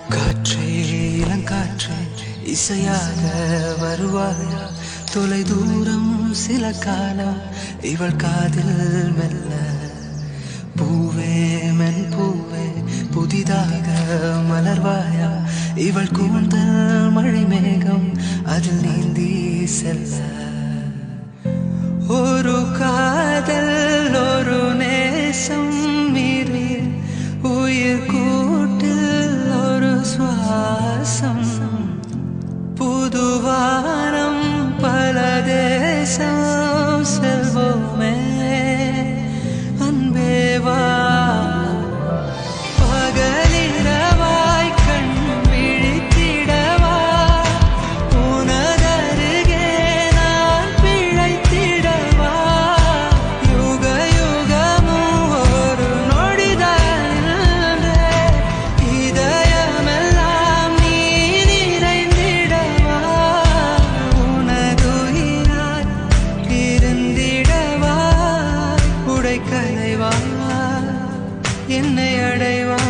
காற்றே இளங்காற்றே இசையாக வருவாயா தொலை தூரம் சில காலம் இவள் காதில் மெல்ல பூவே மென் பூவே புதிதாக மலர்வாயா இவள் கூந்தல் மழை மேகம் அதில் நீந்தி செல்ல ஒரு காதல் ஒரு நேசம் மீறி உயிர் கூட்டில் ஒரு சுவாசம் புதுவானம் பல தேசம் செல்வோமே அன்பேவா பகலிரவாய் கண் விழித்திடவா உனதருகே நான் பிழைத்திடவா யுக யுகமும் ஒரு நொடிதான் இதயமெல்லாம் நீ நிறைந்திடவா உனதுயிராய் இருந்திடவா உடை களைவா என்னை அடைவா